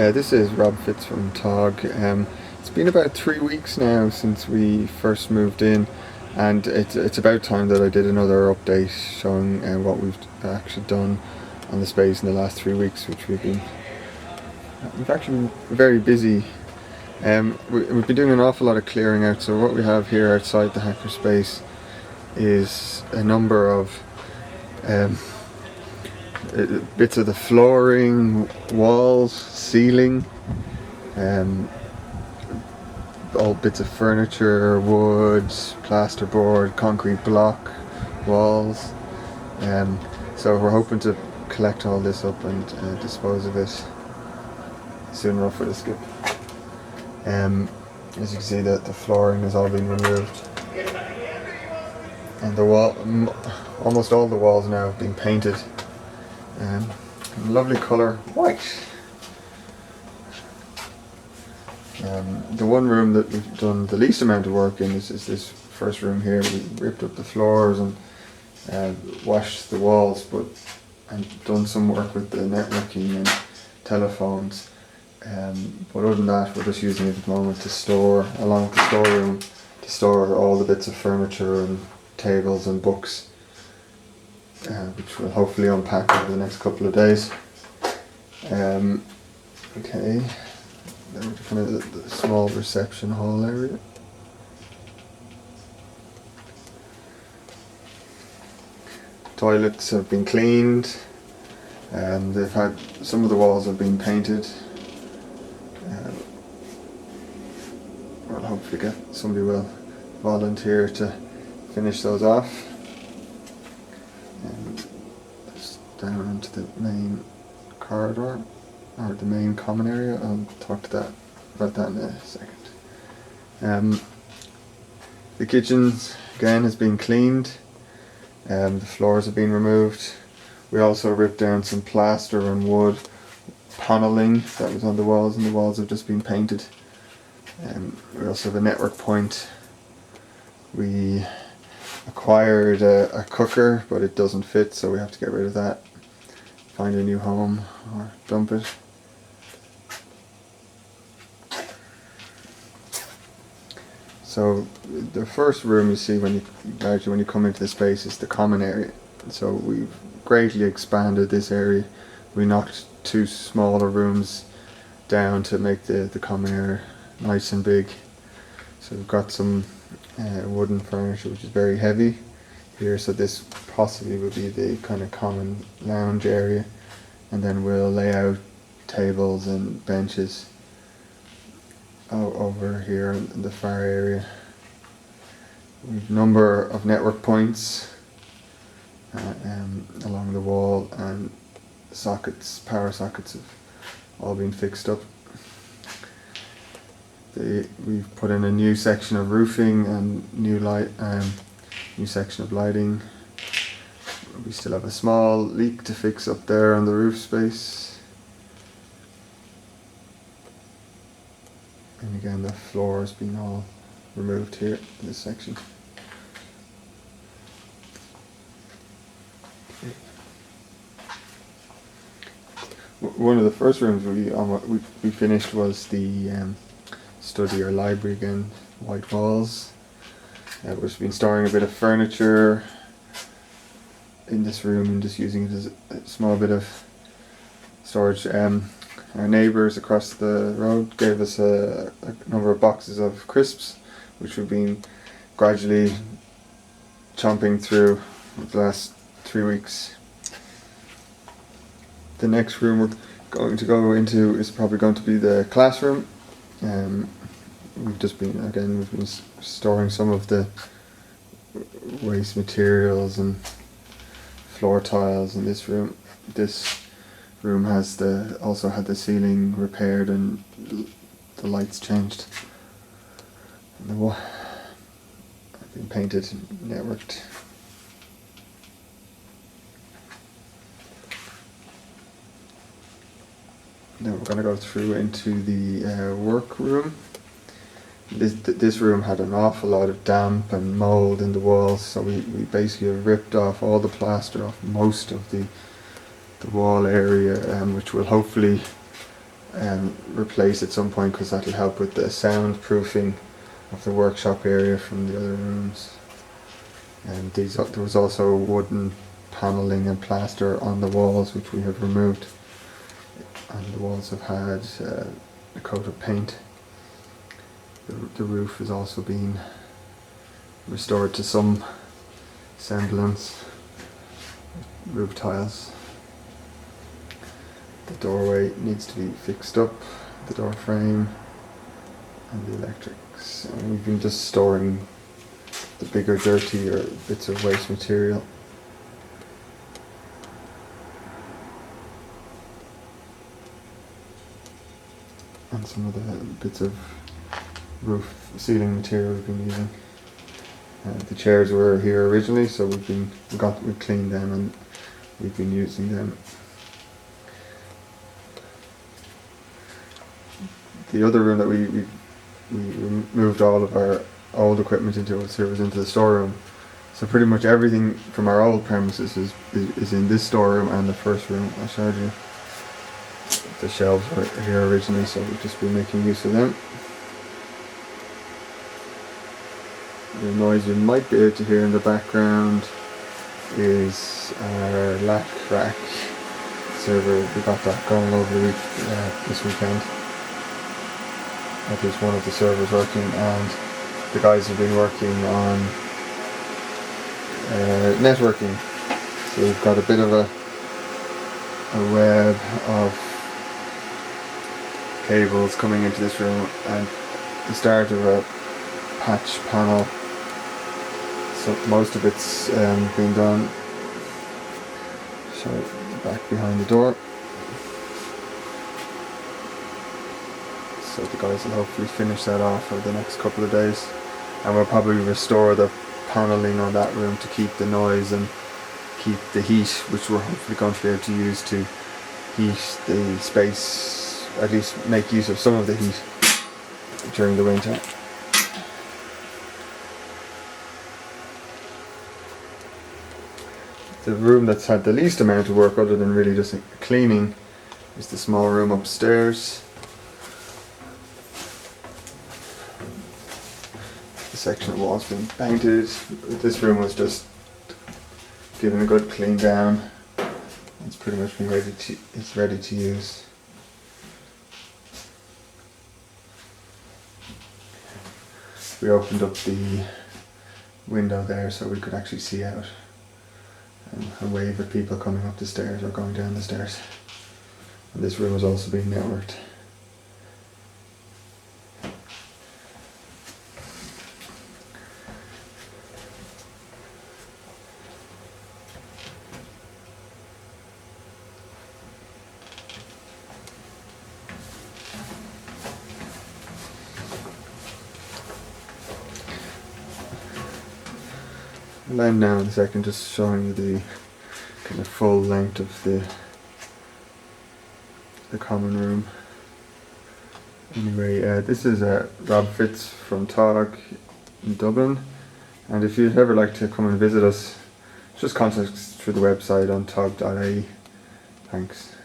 This is Rob Fitz from TOG. It's been about 3 weeks now since we first moved in, and it's about time that I did another update showing what we've actually done on the space in the last 3 weeks, which we've actually been very busy. We've been doing an awful lot of clearing out. So what we have here outside the hacker space is a number of bits of the flooring, walls, ceiling, all bits of furniture, wood, plasterboard, concrete block, walls. So we're hoping to collect all this up and dispose of it soon enough for the skip. As you can see, that the flooring has all been removed, and the wall, almost all the walls now have been painted. Lovely colour, white. The one room that we've done the least amount of work in is this first room here. We ripped up the floors and washed the walls, and done some work with the networking and telephones. But other than that, we're just using it at the moment to store, along with the storeroom, to store all the bits of furniture and tables and books, which we'll hopefully unpack over the next couple of days. Okay, then we're kind of the small reception hall area. Toilets have been cleaned, and they've had, some of the walls have been painted. We'll hopefully get somebody will volunteer to finish those off. And just down into the main corridor, or the main common area. I'll talk to about that in a second. The kitchen again has been cleaned. The floors have been removed. We also ripped down some plaster and wood paneling that was on the walls, and the walls have just been painted. We also have a network point. We acquired a cooker, but it doesn't fit, so we have to get rid of that, find a new home, or dump it. So the first room you see when you come into the space is the common area. So we've greatly expanded this area. We knocked 2 smaller rooms down to make the common area nice and big. So we've got some wooden furniture which is very heavy here, so this possibly will be the kind of common lounge area, and then we'll lay out tables and benches over here in the far area. We've a number of network points along the wall, and power sockets have all been fixed up. We've put in a new section of roofing and new section of lighting. We still have a small leak to fix up there on the roof space. And again, the floor has been all removed here in this section. One of the first rooms we finished was the study or library again, white walls. We've been storing a bit of furniture in this room and just using it as a small bit of storage. Our neighbours across the road gave us a number of boxes of crisps, which we've been gradually chomping through the last 3 weeks. The next room we're going to go into is probably going to be the classroom. We've been storing some of the waste materials and floor tiles in this room. This room has also had the ceiling repaired and the lights changed. And the wall have been painted and networked. Now we're going to go through into the work room. This room had an awful lot of damp and mould in the walls, so we basically ripped off all the plaster off most of the wall area, which will hopefully replace at some point, because that'll help with the soundproofing of the workshop area from the other rooms. And there was also wooden panelling and plaster on the walls, which we have removed, and the walls have had a coat of paint. The roof has also been restored to some semblance, roof tiles. The doorway needs to be fixed up, the door frame and the electrics, and we've been just storing the bigger dirtier bits of waste material. And some of the bits of roof ceiling material we've been using. The chairs were here originally, so we've cleaned them and we've been using them. The other room that we moved all of our old equipment into was into the storeroom. So pretty much everything from our old premises is in this storeroom and the first room I showed you. The shelves were here originally, so we've just been making use of them. The noise you might be able to hear in the background is our lac rack server. We got that going over the week, this weekend. That is one of the servers working, and the guys have been working on networking. So we've got a bit of a web of cables coming into this room, and the start of a patch panel. So most of it's been done. Show the back behind the door. So the guys will hopefully finish that off over the next couple of days, and we'll probably restore the panelling on that room to keep the noise and keep the heat, which we're hopefully going to be able to use to heat the space, at least make use of some of the heat during the winter. The room that's had the least amount of work, other than really just cleaning, is the small room upstairs. The section of walls been painted. This room was just given a good clean down. It's pretty much been ready to use. We opened up the window there so we could actually see out and wave at people coming up the stairs or going down the stairs. And this room has also been networked. I'll end now in a second, just showing you the kind of full length of the common room. Anyway, this is Rob Fitz from TOG in Dublin, and if you'd ever like to come and visit us, just contact us through the website on tog.ie. Thanks.